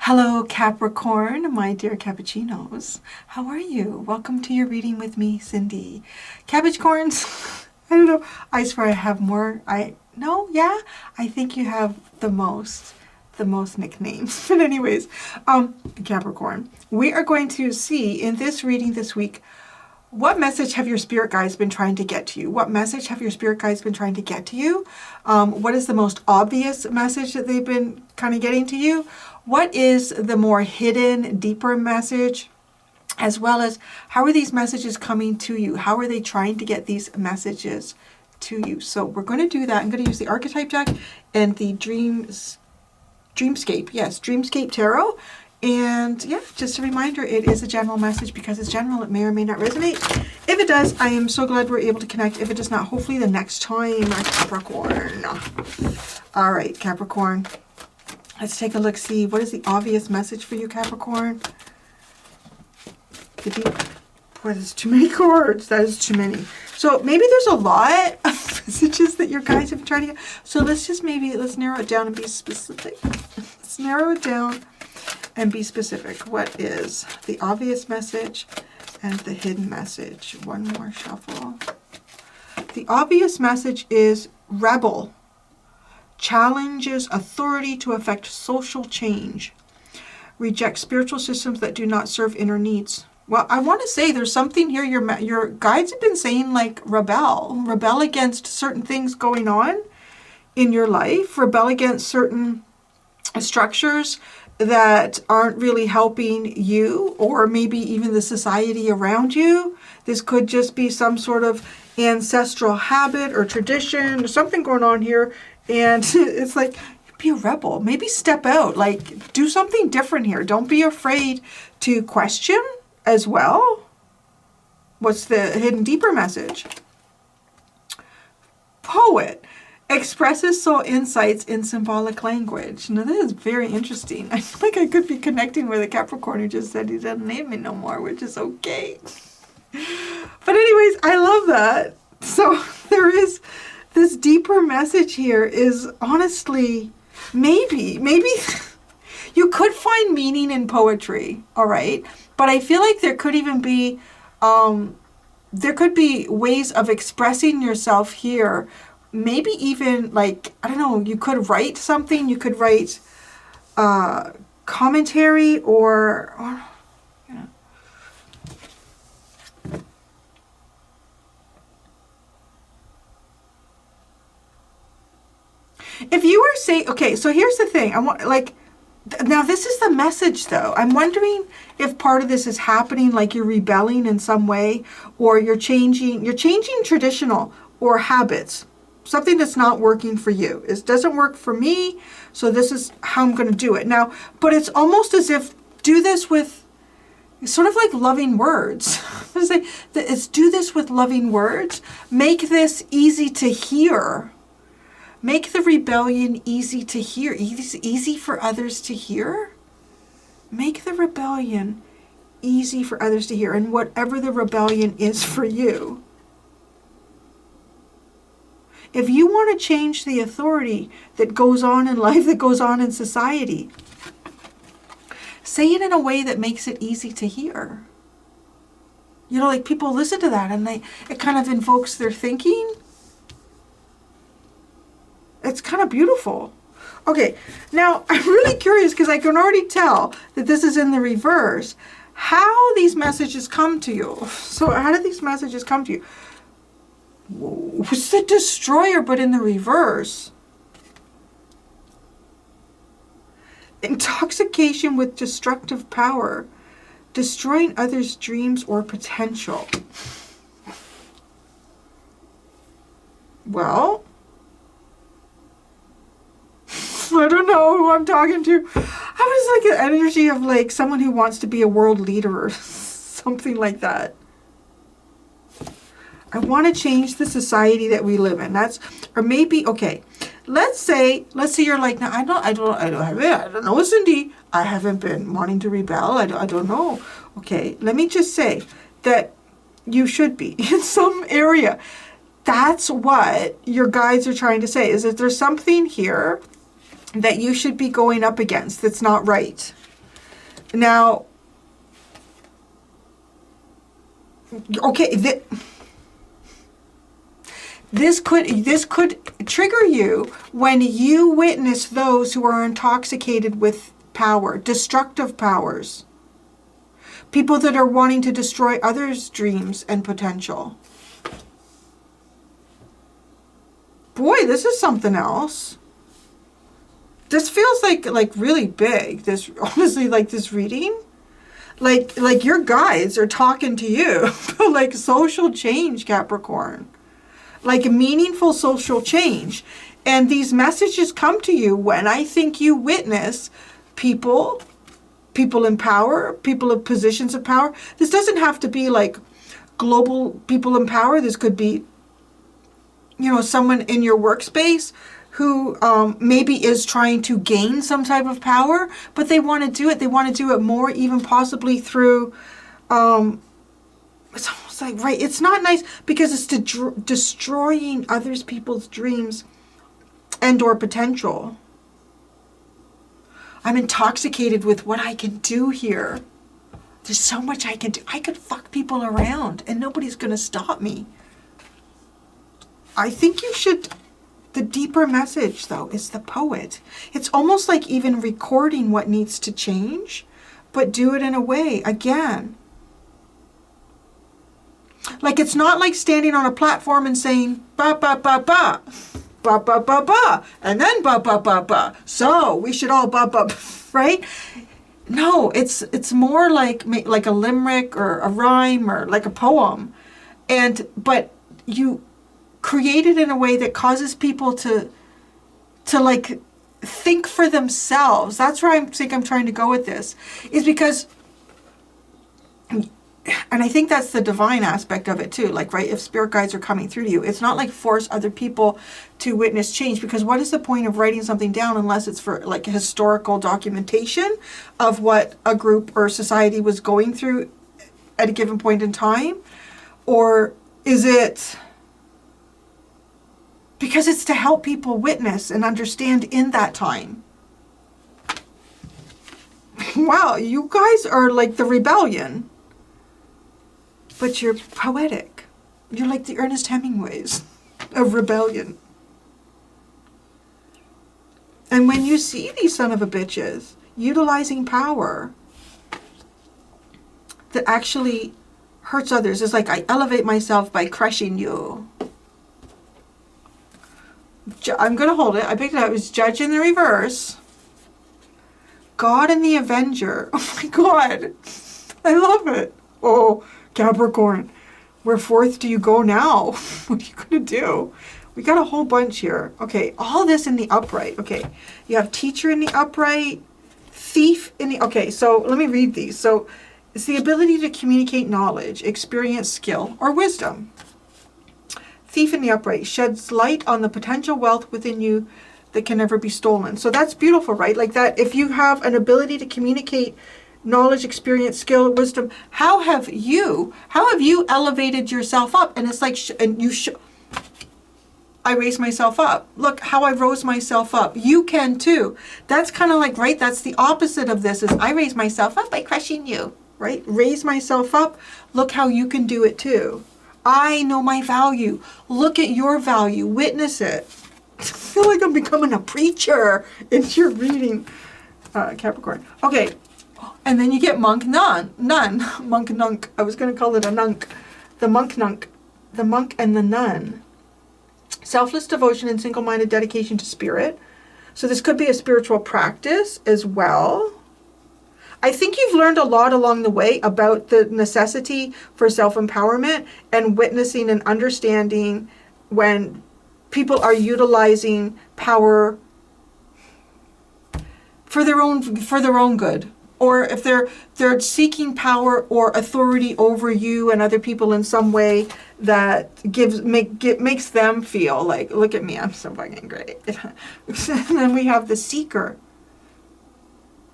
Hello, Capricorn, my dear cappuccinos. How are you? Welcome to your reading with me, Cindy. Capricorns, I don't know. I swear I have more. I think you have the most nicknames. But anyways, Capricorn, we are going to see in this reading this week, what message have your spirit guides been trying to get to you? What message have your spirit guides been trying to get to you? What is the most obvious message that they've been kind of getting to you? What is the more hidden, deeper message? As well as, how are these messages coming to you? How are they trying to get these messages to you? So we're going to do that. I'm going to use the Archetype deck and the Dreamscape. Yes, Dreamscape Tarot. And yeah, just a reminder, it is a general message. Because it's general, it may or may not resonate. If it does, I am so glad we're able to connect. If it does not, hopefully the next time, Capricorn. All right, Capricorn. Let's take a look, see what is the obvious message for you, Capricorn. Boy, there's too many cards. That is too many. So maybe there's a lot of messages that your guides have been trying to get. So let's narrow it down and be specific. Let's narrow it down and be specific. What is the obvious message and the hidden message? One more shuffle. The obvious message is rebel. Challenges authority to affect social change. Reject spiritual systems that do not serve inner needs. Well, I want to say there's something here. Your guides have been saying, like, rebel against certain things going on in your life. Rebel against certain structures that aren't really helping you, or maybe even the society around you. This could just be some sort of ancestral habit or tradition, or something going on here. And it's like, be a rebel. Maybe step out. Like, do something different here. Don't be afraid to question as well. What's the hidden deeper message? Poet expresses soul insights in symbolic language. Now, this is very interesting. I feel like I could be connecting with a Capricorn who just said he doesn't name me no more, which is okay. But anyways, I love that. So there is this deeper message here is honestly, maybe you could find meaning in poetry, all right? But I feel like there could even be, ways of expressing yourself here. Maybe even, like, I don't know, you could write something, you could write commentary or you know. If you were saying, okay, so here's the thing. I want, like, now this is the message though. I'm wondering if part of this is happening, like you're rebelling in some way, or you're changing traditional or habits. Something that's not working for you. It doesn't work for me, so this is how I'm going to do it. Now, but it's almost as if do this with sort of like loving words. It's do this with loving words. Make this easy to hear. Make the rebellion easy to hear. Easy for others to hear. Make the rebellion easy for others to hear. And whatever the rebellion is for you. If you want to change the authority that goes on in life, that goes on in society, say it in a way that makes it easy to hear. You know, like people listen to that and it kind of invokes their thinking. It's kind of beautiful. Okay, now I'm really curious because I can already tell that this is in the reverse. How these messages come to you. So how do these messages come to you? Whoa, it's the Destroyer, but in the reverse. Intoxication with destructive power. Destroying others' dreams or potential. Well, I don't know who I'm talking to. I was like an energy of like someone who wants to be a world leader or something like that. I want to change the society that we live in. That's, or maybe, okay, let's say you're like, no, I don't know, Cindy. I haven't been wanting to rebel. I don't know. Okay, let me just say that you should be in some area. That's what your guides are trying to say, is that there's something here that you should be going up against that's not right. Now, okay, this could trigger you when you witness those who are intoxicated with power, destructive powers. People that are wanting to destroy others' dreams and potential. Boy, this is something else. This feels like really big. This, honestly, like this reading. Like your guides are talking to you. Like social change, Capricorn. Like meaningful social change. And these messages come to you when I think you witness people in power, people of positions of power. This doesn't have to be like global people in power. This could be, you know, someone in your workspace who maybe is trying to gain some type of power, but they want to do it. They want to do it more, even possibly through, it's almost like, right, it's not nice because it's destroying others people's dreams and or potential. I'm intoxicated with what I can do here. There's so much I can do. I could fuck people around and nobody's going to stop me. I think you should... The deeper message, though, is the poet. It's almost like even recording what needs to change, but do it in a way, again. Like it's not like standing on a platform and saying, ba, ba, ba, ba, ba, ba, ba, ba, and then ba, ba, ba, ba. So we should all ba, ba, right? No, it's more like a limerick or a rhyme or like a poem. But you create it in a way that causes people to like think for themselves. That's where I think I'm trying to go with this, is because, and I think that's the divine aspect of it too. Like, right, if spirit guides are coming through to you, it's not like force other people to witness change, because what is the point of writing something down unless it's for like historical documentation of what a group or society was going through at a given point in time? Or is it because it's to help people witness and understand in that time? Wow, you guys are like the rebellion. But you're poetic. You're like the Ernest Hemingways of rebellion. And when you see these son of a bitches utilizing power that actually hurts others, it's like, I elevate myself by crushing you. I'm going to hold it. I picked it up. It's Judge in the reverse. God and the Avenger. Oh my God. I love it. Oh, Capricorn. Where forth do you go now? What are you going to do? We got a whole bunch here. Okay, all this in the upright. Okay, you have teacher in the upright, thief in the... Okay, so let me read these. So it's the ability to communicate knowledge, experience, skill, or wisdom. Thief in the upright sheds light on the potential wealth within you that can never be stolen. So that's beautiful, right? Like that, if you have an ability to communicate knowledge, experience, skill, wisdom, how have you elevated yourself up? And it's like, I raise myself up. Look how I rose myself up. You can too. That's kind of like, right? That's the opposite of this, is I raise myself up by crushing you, right? Raise myself up. Look how you can do it too. I know my value. Look at your value. Witness it. I feel like I'm becoming a preacher into your reading, Capricorn. Okay. And then you get monk nun. Monk nunk. I was going to call it a nunk. The monk nunk. The monk and the nun. Selfless devotion and single-minded dedication to spirit. So this could be a spiritual practice as well. I think you've learned a lot along the way about the necessity for self-empowerment and witnessing and understanding when people are utilizing power for their own good. Or if they're seeking power or authority over you and other people in some way that makes them feel like, look at me, I'm so fucking great. And then we have the seeker.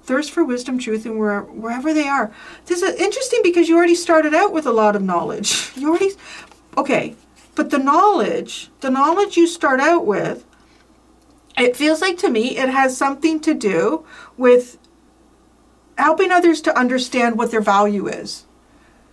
Thirst for wisdom, truth, and wherever they are. This is interesting because you already started out with a lot of knowledge. Okay, but the knowledge you start out with, it feels like to me it has something to do with helping others to understand what their value is.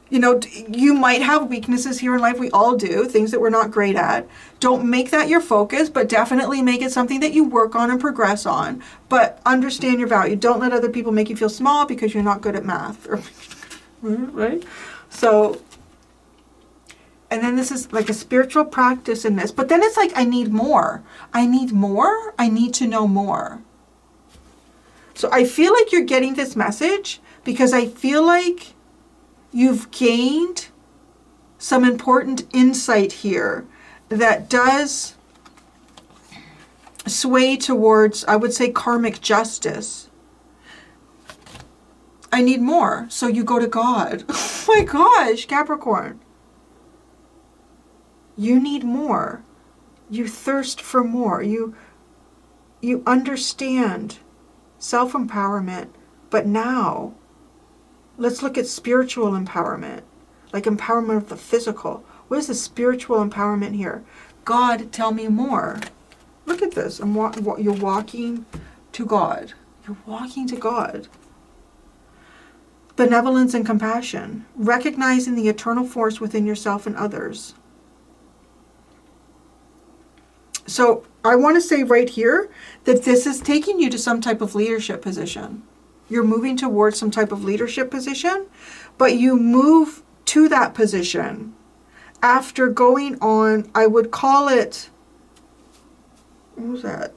You know, you might have weaknesses here in life. We all do, things that we're not great at. Don't make that your focus, but definitely make it something that you work on and progress on. But understand your value. Don't let other people make you feel small because you're not good at math. Right? So, and then this is like a spiritual practice in this. But then it's like, I need more. I need more. I need to know more. So I feel like you're getting this message because I feel like you've gained some important insight here that does sway towards, I would say, karmic justice. I need more. So you go to God. Oh my gosh, Capricorn. You need more. You thirst for more. You understand self-empowerment. But now, let's look at spiritual empowerment. Like empowerment of the physical. What is the spiritual empowerment here? God, tell me more. Look at this. You're walking to God. You're walking to God. Benevolence and compassion. Recognizing the eternal force within yourself and others. So I want to say right here that this is taking you to some type of leadership position. You're moving towards some type of leadership position, but you move to that position after going on, I would call it, what was that?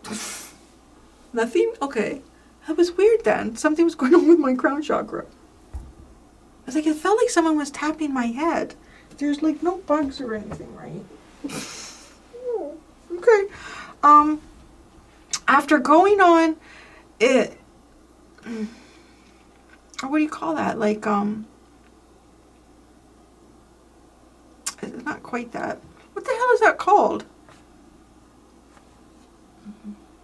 Nothing? Okay. That was weird then. Something was going on with my crown chakra. I was like, it felt like someone was tapping my head. There's like no bugs or anything, right? Okay. After going on it, what do you call that? Like, it's not quite that. What the hell is that called?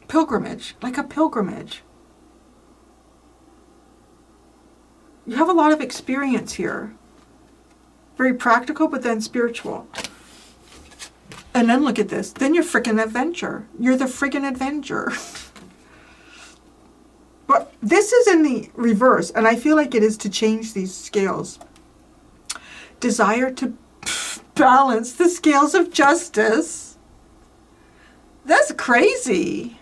Pilgrimage. Like a pilgrimage. You have a lot of experience here. Very practical, but then spiritual. And then look at this. Then you're freaking adventure. You're the friggin' adventure. But this is in the reverse, and I feel like it is to change these scales. Desire to balance the scales of justice. That's crazy.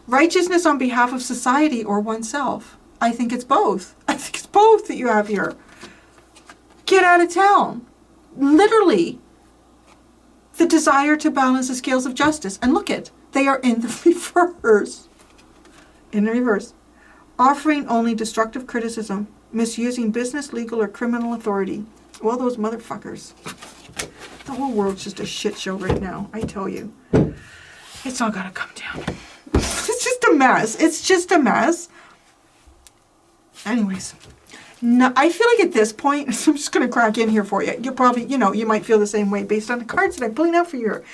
Righteousness on behalf of society or oneself. I think it's both. I think it's both that you have here. Get out of town. Literally. The desire to balance the scales of justice. And look it, they are in the reverse. In the reverse. Offering only destructive criticism, misusing business, legal, or criminal authority. Well, those motherfuckers. The whole world's just a shit show right now, I tell you. It's all gotta come down. It's just a mess. It's just a mess. Anyways. No, I feel like at this point, I'm just going to crack in here for you. You'll probably, you might feel the same way based on the cards that I'm pulling out for you.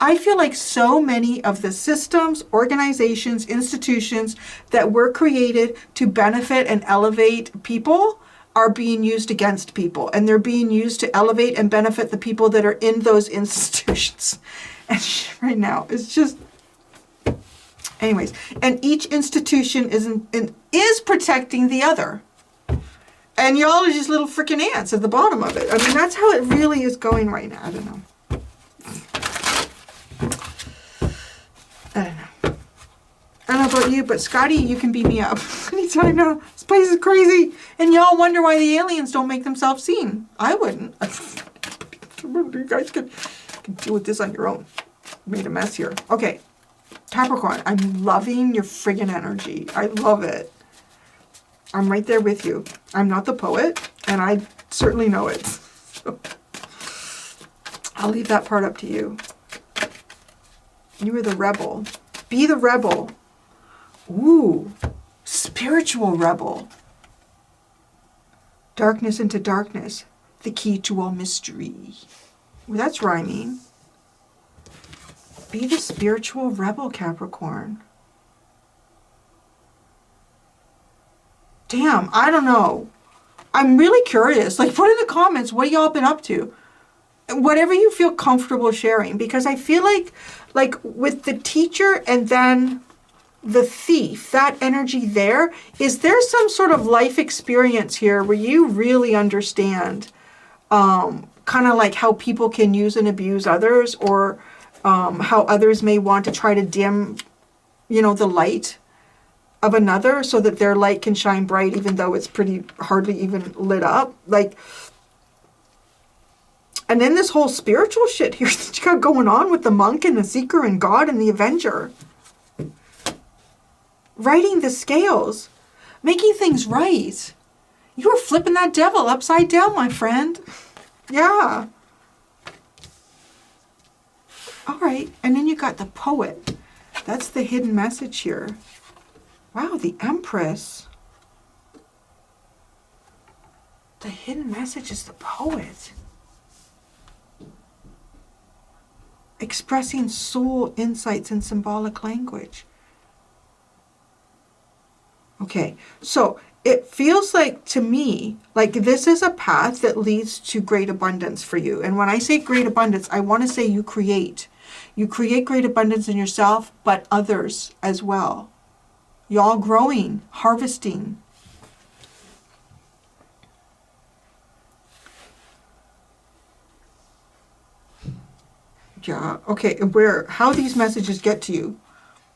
I feel like so many of the systems, organizations, institutions that were created to benefit and elevate people are being used against people. And they're being used to elevate and benefit the people that are in those institutions. And right now, it's just... Anyways, and each institution is protecting the other. And y'all are just little freaking ants at the bottom of it. I mean, that's how it really is going right now. I don't know. I don't know about you, but Scotty, you can beat me up anytime now. This place is crazy. And y'all wonder why the aliens don't make themselves seen. I wouldn't. You guys can deal with this on your own. Made a mess here. Okay. Capricorn, I'm loving your friggin' energy. I love it. I'm right there with you. I'm not the poet, and I certainly know it. So I'll leave that part up to you. You are the rebel. Be the rebel. Ooh, spiritual rebel. Darkness into darkness, the key to all mystery. Well, that's rhyming. Be the spiritual rebel, Capricorn. Damn, I don't know. I'm really curious. Like, put in the comments, what y'all been up to? Whatever you feel comfortable sharing. Because I feel like with the teacher and then the thief, that energy there, is there some sort of life experience here where you really understand kind of like how people can use and abuse others, or how others may want to try to dim, you know, the light of another so that their light can shine bright even though it's pretty hardly even lit up. Like, and then this whole spiritual shit here that you got going on with the monk and the seeker and God and the avenger. Righting the scales. Making things right. You were flipping that devil upside down, my friend. Yeah. All right. And then you got the poet. That's the hidden message here. Wow, the Empress. The hidden message is the poet. Expressing soul insights in symbolic language. Okay, so it feels like to me, like this is a path that leads to great abundance for you. And when I say great abundance, I want to say you create. You create great abundance in yourself, but others as well. Y'all growing, harvesting. Yeah, okay, how these messages get to you.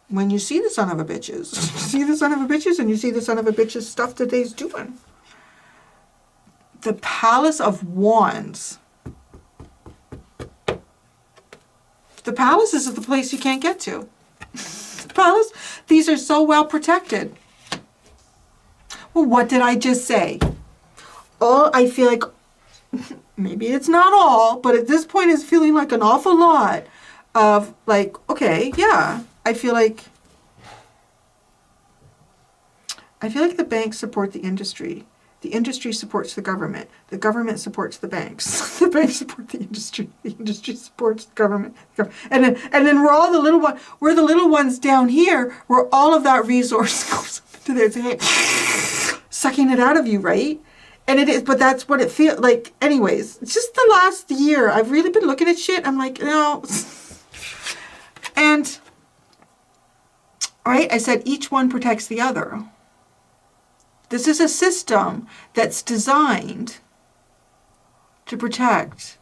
When you see the son of a bitches. See the son of a bitches and you see the son of a bitches stuff that they's doing. The Palace of Wands. The palace is the place you can't get to. The palace, these are so well protected. Well, what did I just say? All I feel like, maybe it's not all, but at this point it's feeling like an awful lot of like, okay, yeah, I feel like the banks support the industry. The industry supports the government. The government supports the banks. The banks support the industry. The industry supports the government. And then we're all the little one. We're the little ones down here where all of that resource goes to there, sucking it out of you, right? And it is, but that's what it feels like. Anyways, just the last year, I've really been looking at shit. I'm like, no. And, all right, I said each one protects the other. This is a system that's designed to protect.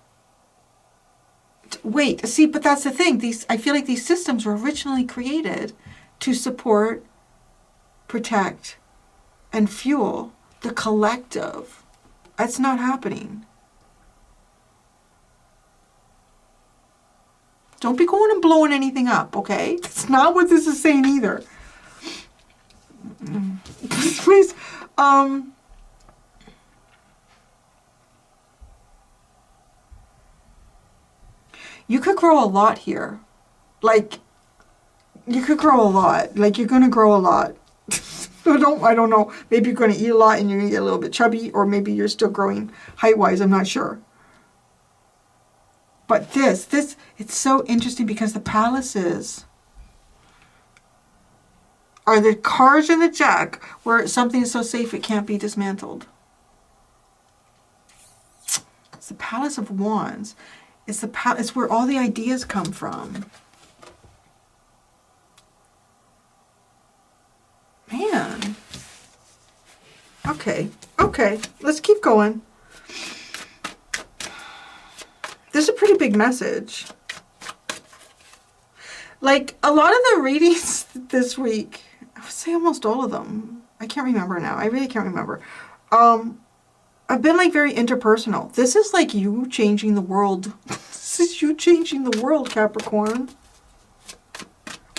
Wait, see, but that's the thing. I feel like these systems were originally created to support, protect, and fuel the collective. That's not happening. Don't be going and blowing anything up, okay? That's not what this is saying either. Please, you could grow a lot here. Like, you could grow a lot. Like, you're going to grow a lot. I don't know. Maybe you're going to eat a lot and you're going to get a little bit chubby, or maybe you're still growing height-wise. I'm not sure. But this, it's so interesting because the palaces are the cards in the Jack where something is so safe it can't be dismantled. It's the Palace of Wands. It's where all the ideas come from. Man. Okay. Let's keep going. This is a pretty big message. Like, a lot of the readings this week, I would say almost all of them. I can't remember now. I really can't remember. I've been like very interpersonal. This is like you changing the world. This is you changing the world, Capricorn.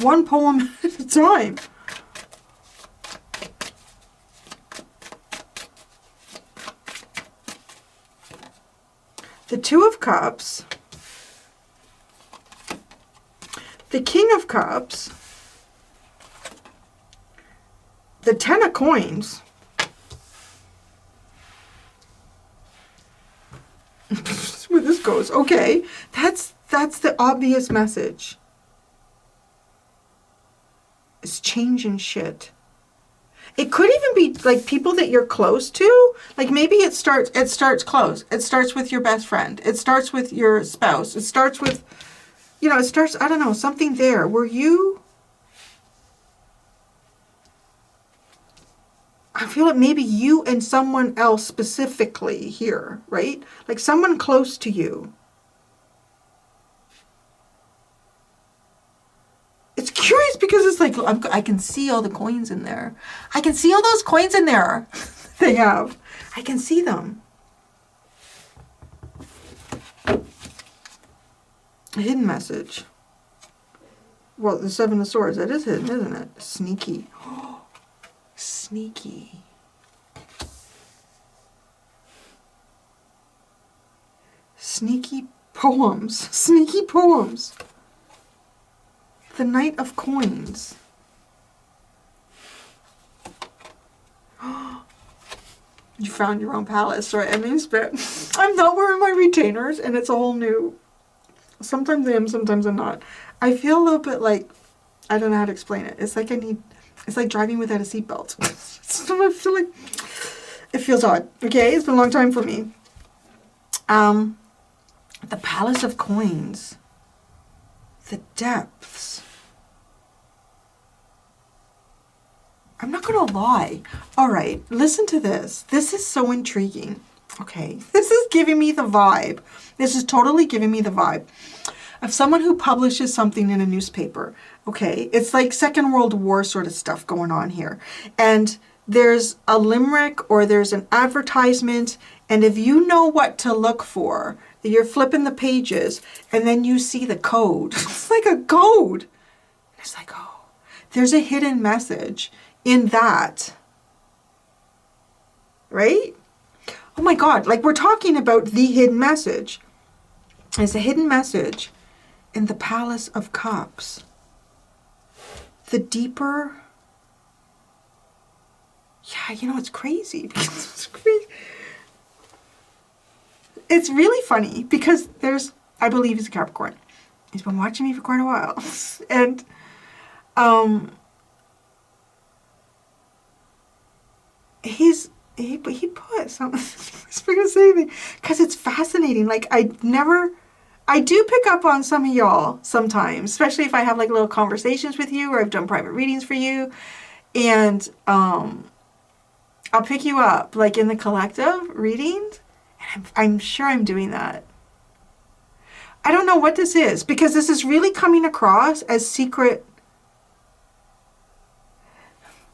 One poem at a time. The Two of Cups. The King of Cups. The Ten of Coins. Where this goes. Okay. That's the obvious message. It's changing shit. It could even be like people that you're close to. Like maybe it starts close. It starts with your best friend. It starts with your spouse. It starts with, I don't know, something there where you I feel like maybe you and someone else specifically here, right? Like someone close to you. It's curious because it's like, I can see all the coins in there. I can see all those coins in there they have. I can see them. A hidden message. Well, the Seven of Swords, that is hidden, isn't it? Sneaky. Sneaky. Sneaky poems. Sneaky poems. The Knight of Coins. You found your own palace, right? I mean, I'm not wearing my retainers, and it's all new. Sometimes I am, sometimes I'm not. I feel a little bit like, I don't know how to explain it. It's like it's like driving without a seatbelt. So I feel like, it feels odd. Okay, it's been a long time for me. The Palace of Coins. The Depths. I'm not gonna lie. All right, listen to this. This is so intriguing. Okay, this is giving me the vibe. This is totally giving me the vibe of someone who publishes something in a newspaper. Okay, it's like Second World War sort of stuff going on here. And there's a limerick or there's an advertisement, and if you know what to look for, you're flipping the pages and then you see the code. It's like a code. It's like, oh, there's a hidden message in that. Right? Oh my God, like we're talking about the hidden message. There's a hidden message in the Palace of Cups. The deeper... Yeah, you know, it's crazy. It's crazy. It's really funny because there's, I believe he's a Capricorn. He's been watching me for quite a while. And he put something, I was going to say anything, because it's fascinating. Like I do pick up on some of y'all sometimes, especially if I have like little conversations with you or I've done private readings for you. And I'll pick you up like in the collective readings. And I'm sure I'm doing that. I don't know what this is because this is really coming across as secret,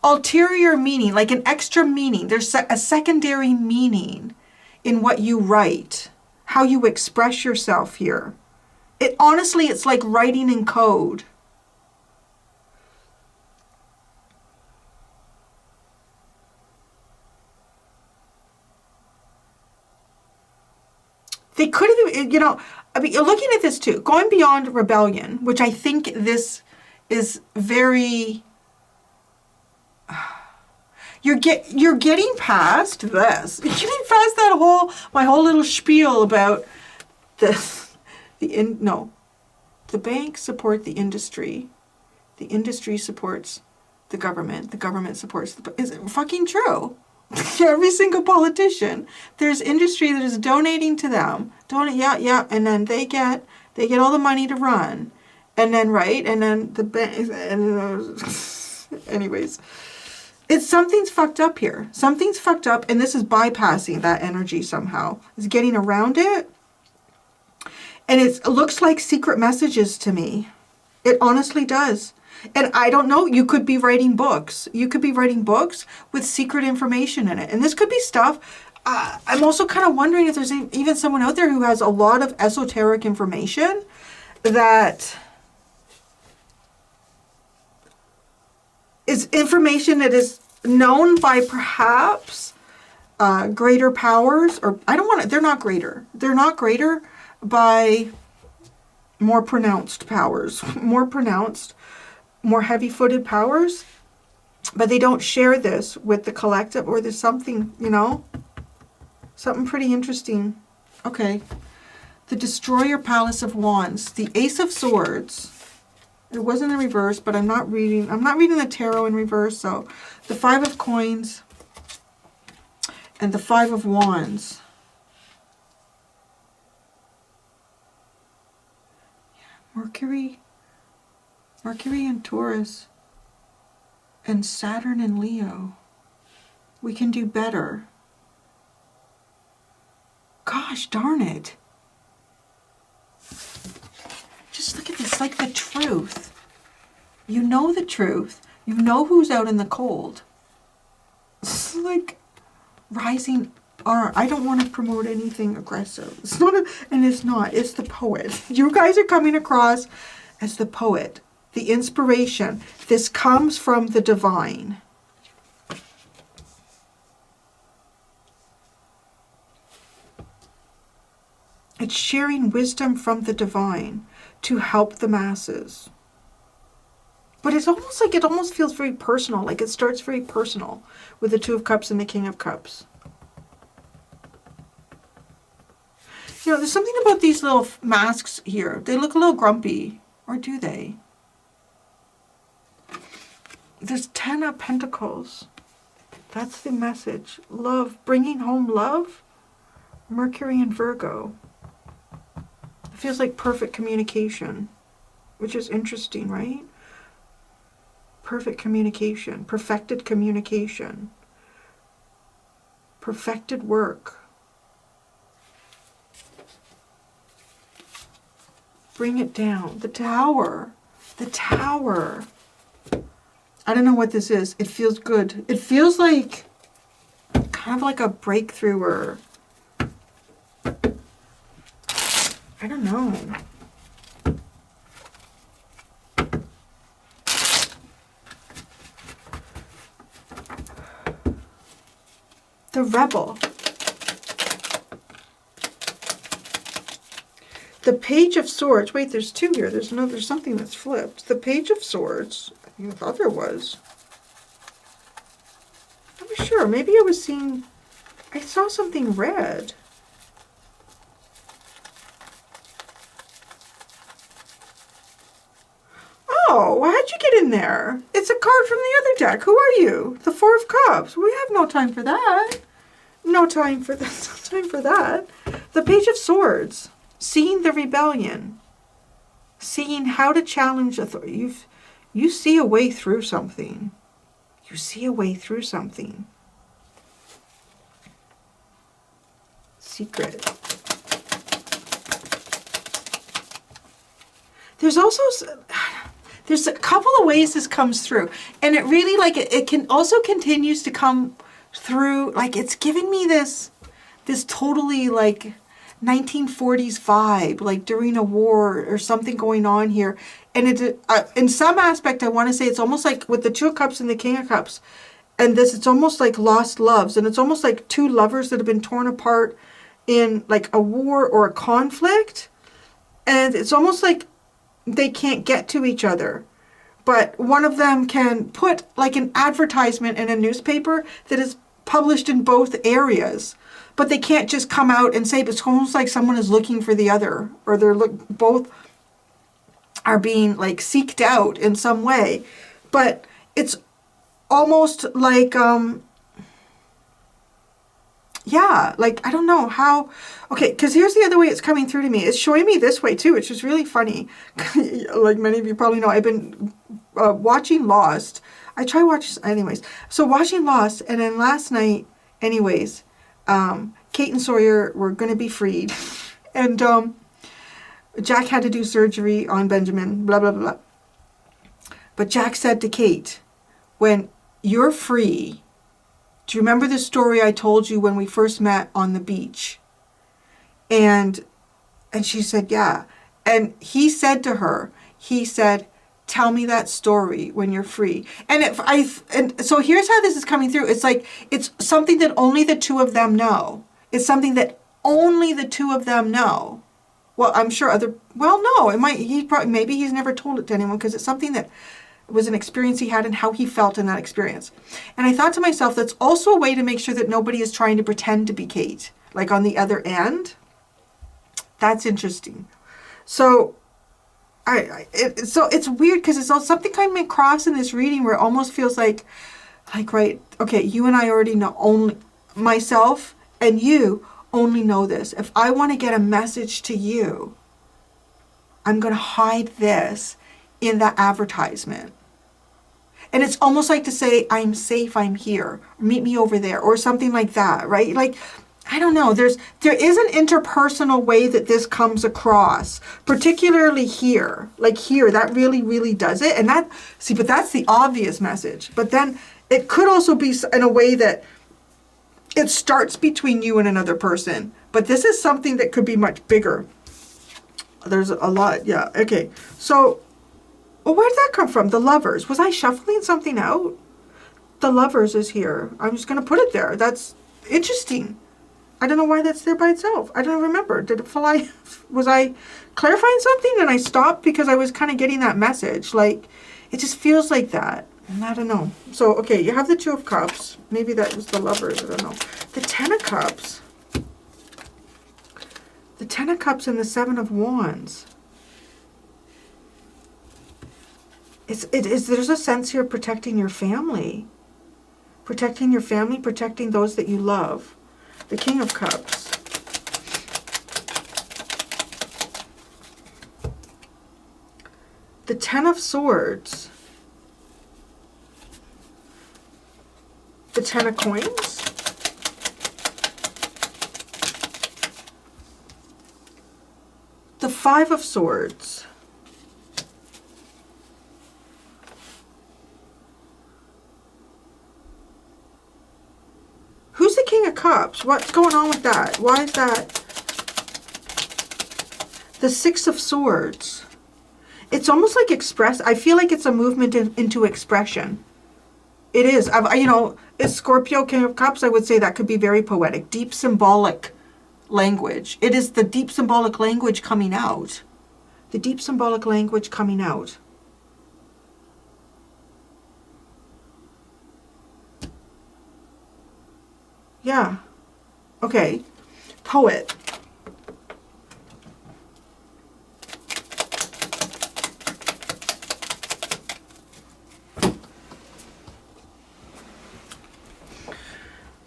ulterior meaning, like an extra meaning. There's a secondary meaning in what you write, how you express yourself here. It honestly, it's like writing in code. They could have, you know, I mean, you're looking at this too, going beyond rebellion, which I think this is very, you're getting past this. You're getting past that my whole little spiel about the banks support the industry supports the government supports is it fucking true? Every single politician, there's industry that is donating to them. Yeah, and then they get all the money to run, and then and then the bank. Anyways, something's fucked up here. Something's fucked up, and this is bypassing that energy somehow. It's getting around it, and it looks like secret messages to me. It honestly does. And I don't know, you could be writing books. You could be writing books with secret information in it. And this could be stuff. I'm also kind of wondering if there's even someone out there who has a lot of esoteric information that is information that is known by perhaps greater powers. Or I don't want to, they're not greater. They're not greater by more pronounced powers. More heavy-footed powers, but they don't share this with the collective, or there's something, you know, something pretty interesting. Okay. The Destroyer Palace of Wands, the Ace of Swords. It wasn't in reverse, but I'm not reading the tarot in reverse, so the Five of Coins and the Five of Wands. Mercury and Taurus, and Saturn and Leo. We can do better. Gosh darn it. Just look at this, like the truth. You know the truth. You know who's out in the cold. It's like rising. Or I don't want to promote anything aggressive. It's not, and it's not. It's the poet. You guys are coming across as the poet, the inspiration. This comes from the divine. It's sharing wisdom from the divine to help the masses. But it's almost like, it almost feels very personal. Like it starts very personal with the Two of Cups and the King of Cups. You know, there's something about these little masks here. They look a little grumpy. Or do they? There's 10 of Pentacles. That's the message. Love. Bringing home love. Mercury and Virgo. It feels like perfect communication. Which is interesting, right? Perfect communication. Perfected communication. Perfected work. Bring it down. The Tower. The Tower. I don't know what this is. It feels good. It feels like kind of like a breakthrough, or I don't know. The Rebel. The Page of Swords. Wait, there's two here. There's something that's flipped. The Page of Swords. I thought there was. I'm not sure. Maybe I was seeing... I saw something red. Oh, how'd you get in there? It's a card from the other deck. Who are you? The Four of Cups. We have no time for that. No time for that. No time for that. The Page of Swords. Seeing the rebellion, seeing how to challenge authority. You see a way through something. You see a way through something. Secret. There's also, there's a couple of ways this comes through. And it really, like, it can also continues to come through. Like, it's giving me this totally, like, 1940s vibe, like during a war or something going on here. And it, in some aspect, I want to say it's almost like with the Two of Cups and the King of Cups, and this, it's almost like lost loves, and it's almost like two lovers that have been torn apart in like a war or a conflict, and it's almost like they can't get to each other, but one of them can put like an advertisement in a newspaper that is published in both areas. But they can't just come out and say, but it's almost like someone is looking for the other, or both are being like seeked out in some way. But it's almost like, yeah, like, I don't know how, okay, because here's the other way it's coming through to me. It's showing me this way too, which is really funny. Like many of you probably know, I've been watching Lost. I try watching, anyways. So watching Lost, and then last night, anyways, Kate and Sawyer were going to be freed, and Jack had to do surgery on Benjamin, blah, blah, blah. But Jack said to Kate, when you're free, do you remember the story I told you when we first met on the beach? And she said, yeah. And he said to her, tell me that story when you're free. And so here's how this is coming through. It's like, it's something that only the two of them know. It's something that only the two of them know. Well, I'm sure maybe he's never told it to anyone, because it's something that was an experience he had and how he felt in that experience. And I thought to myself, that's also a way to make sure that nobody is trying to pretend to be Kate, like on the other end. That's interesting. So so it's weird, because it's all something coming across in this reading where it almost feels like, right, okay, you and I already know, only myself and you only know this. If I want to get a message to you, I'm going to hide this in that advertisement. And it's almost like to say, I'm safe, I'm here, meet me over there, or something like that, right? Like, I don't know, there is an interpersonal way that this comes across, particularly here. Like here, that really, really does it. And that, see, but that's the obvious message. But then it could also be in a way that it starts between you and another person. But this is something that could be much bigger. There's a lot, yeah, okay. So, well, where did that come from? The Lovers. Was I shuffling something out? The Lovers is here. I'm just going to put it there. That's interesting. I don't know why that's there by itself. I don't remember. Did it fly? Was I clarifying something and I stopped because I was kind of getting that message? Like, it just feels like that. I don't know. So, okay, you have the Two of Cups. Maybe that was the Lovers. I don't know. The Ten of Cups. The Ten of Cups and the Seven of Wands. There's a sense here protecting your family. Protecting your family, protecting those that you love. The King of Cups. The Ten of Swords. The Ten of Coins. The Five of Swords. Who's the King of Cups? What's going on with that? Why is that? The Six of Swords. It's almost like I feel like it's a movement into expression. It is. You know, it's Scorpio, King of Cups. I would say that could be very poetic. Deep symbolic language. It is the deep symbolic language coming out. The deep symbolic language coming out. Yeah. Okay. Poet.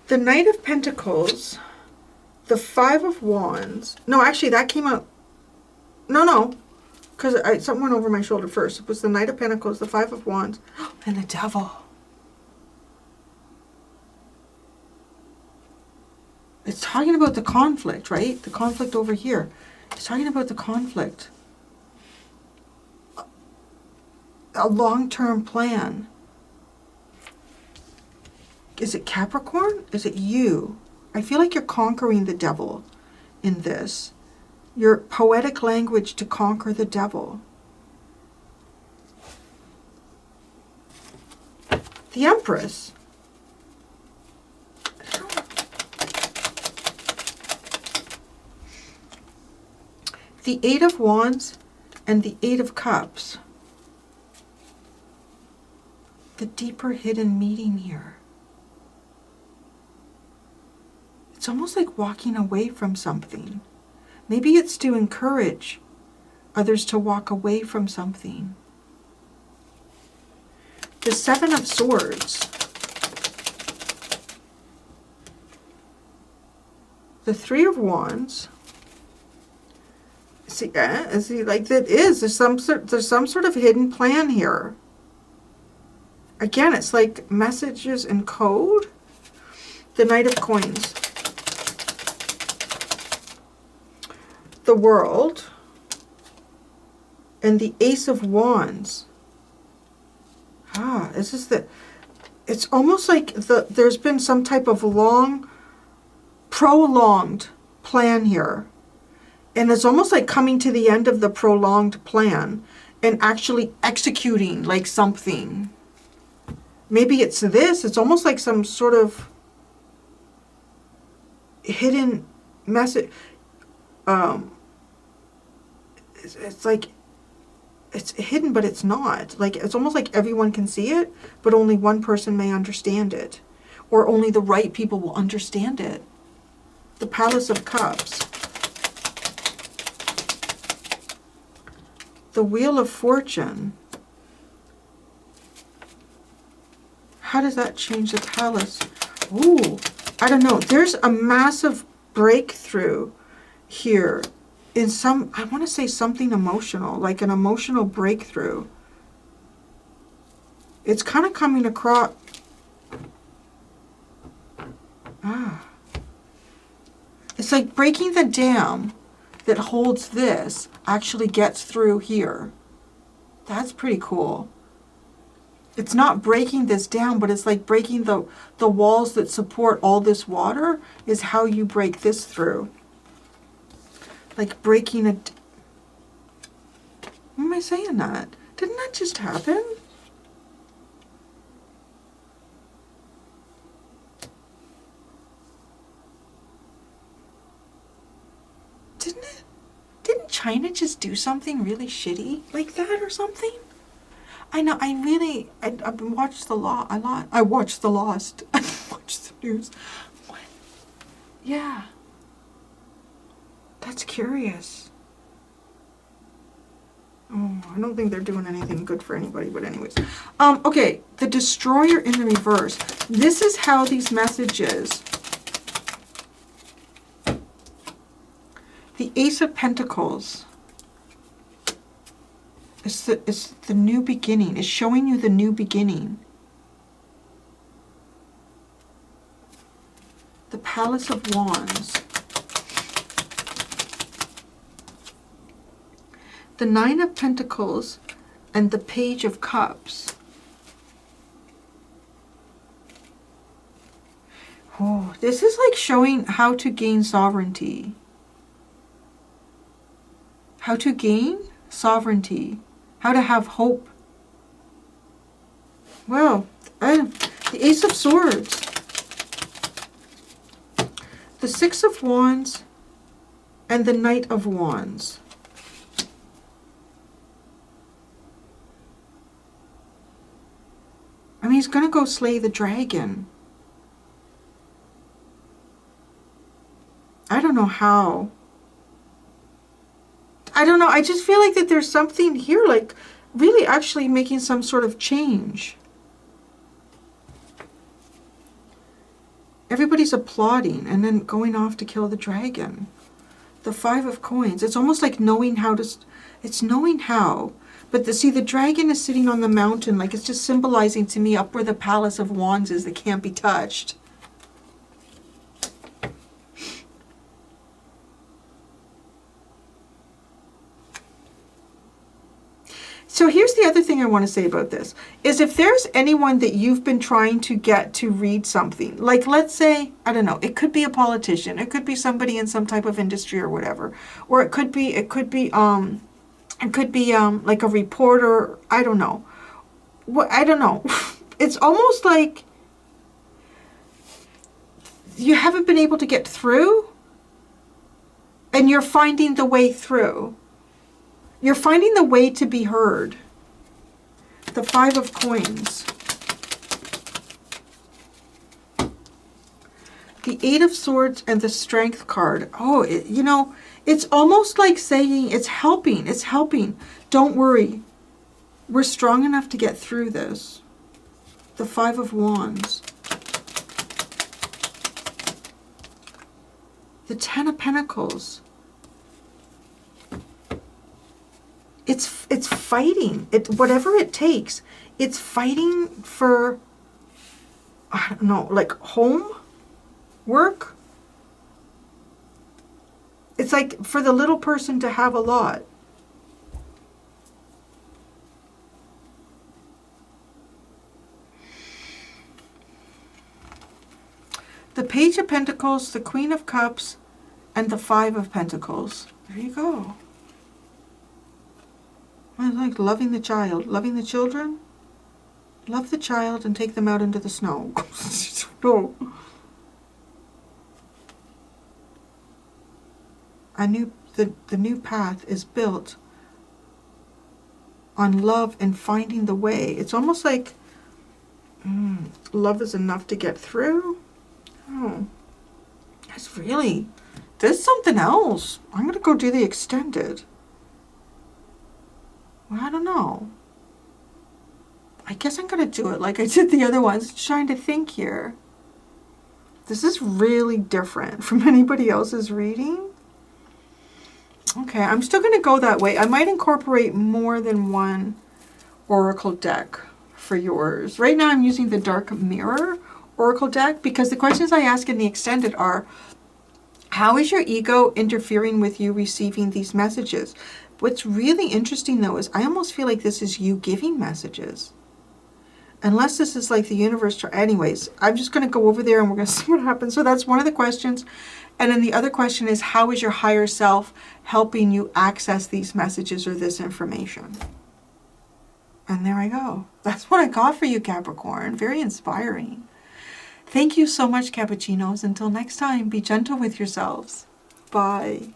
The Knight of Pentacles. The Five of Wands. No, actually, that came out. No. Because something went over my shoulder first. It was the Knight of Pentacles, the Five of Wands, and the Devil. It's talking about the conflict, right? The conflict over here. It's talking about the conflict. A long-term plan. Is it Capricorn? Is it you? I feel like you're conquering the devil in this. Your poetic language to conquer the devil. The Empress. The Eight of Wands and the Eight of Cups. The deeper hidden meaning here. It's almost like walking away from something. Maybe it's to encourage others to walk away from something. The Seven of Swords. The Three of Wands. See, like that is. There's some sort of hidden plan here. Again, it's like messages in code. The Knight of Coins. The World. And the Ace of Wands. This is it's almost like there's been some type of prolonged plan here. And it's almost like coming to the end of the prolonged plan and actually executing like something. Maybe it's this. It's almost like some sort of hidden message. It's like it's hidden, but it's not. Like it's almost like everyone can see it, but only one person may understand it, or only the right people will understand it. The Palace of Cups. The Wheel of Fortune. How does that change the palace? Ooh, I don't know. There's a massive breakthrough here in I want to say something emotional, like an emotional breakthrough. It's kind of coming across. It's like breaking the dam that holds this actually gets through here. That's pretty cool. It's not breaking this down, but it's like breaking the walls that support all this water is how you break this through. Like breaking a... Why am I saying that? Didn't that just happen? Didn't it? Didn't China just do something really shitty like that or something? I know, I've been watched a lot. I watched The Lost. I watched the news. What? Yeah. That's curious. Oh, I don't think they're doing anything good for anybody, but anyways. Okay, the Destroyer in the reverse. This is how these messages... The Ace of Pentacles. It's the new beginning. It's showing you the new beginning. The Palace of Wands. The Nine of Pentacles and the Page of Cups. Oh, this is like showing how to gain sovereignty. How to gain sovereignty. How to have hope. Well, the Ace of Swords. The Six of Wands and the Knight of Wands. I mean, he's going to go slay the dragon. I don't know how. I don't know. I just feel like that there's something here, like really actually making some sort of change. Everybody's applauding and then going off to kill the dragon. The Five of Coins. It's almost like knowing how to... It's knowing how. But see, the dragon is sitting on the mountain. Like it's just symbolizing to me up where the Palace of Wands is that can't be touched. So here's the other thing I want to say about this, is if there's anyone that you've been trying to get to read something, like let's say, I don't know, it could be a politician, it could be somebody in some type of industry or whatever, or it could be like a reporter, I don't know. What, I don't know. It's almost like you haven't been able to get through and you're finding the way through. You're finding the way to be heard. The Five of Coins. The Eight of Swords and the Strength card. Oh, you know, it's almost like saying it's helping. It's helping. Don't worry. We're strong enough to get through this. The Five of Wands. The Ten of Pentacles. It's fighting. Whatever it takes. It's fighting for, I don't know, like home work. It's like for the little person to have a lot. The Page of Pentacles, the Queen of Cups, and the Five of Pentacles. There you go. I like loving the child. Loving the children. Love the child and take them out into the snow. No. The new path is built on love and finding the way. It's almost like love is enough to get through. Oh, that's really, there's something else. I'm going to go do the extended. Well, I don't know. I guess I'm going to do it like I did the other ones. Trying to think here. This is really different from anybody else's reading. Okay, I'm still going to go that way. I might incorporate more than one oracle deck for yours. Right now I'm using the Dark Mirror Oracle deck because the questions I ask in the extended are, how is your ego interfering with you receiving these messages? What's really interesting though is I almost feel like this is you giving messages. Unless this is like the universe. Anyways, I'm just going to go over there and we're going to see what happens. So that's one of the questions. And then the other question is, how is your higher self helping you access these messages or this information? And there I go. That's what I got for you, Capricorn. Very inspiring. Thank you so much, Cappuccinos. Until next time, be gentle with yourselves. Bye.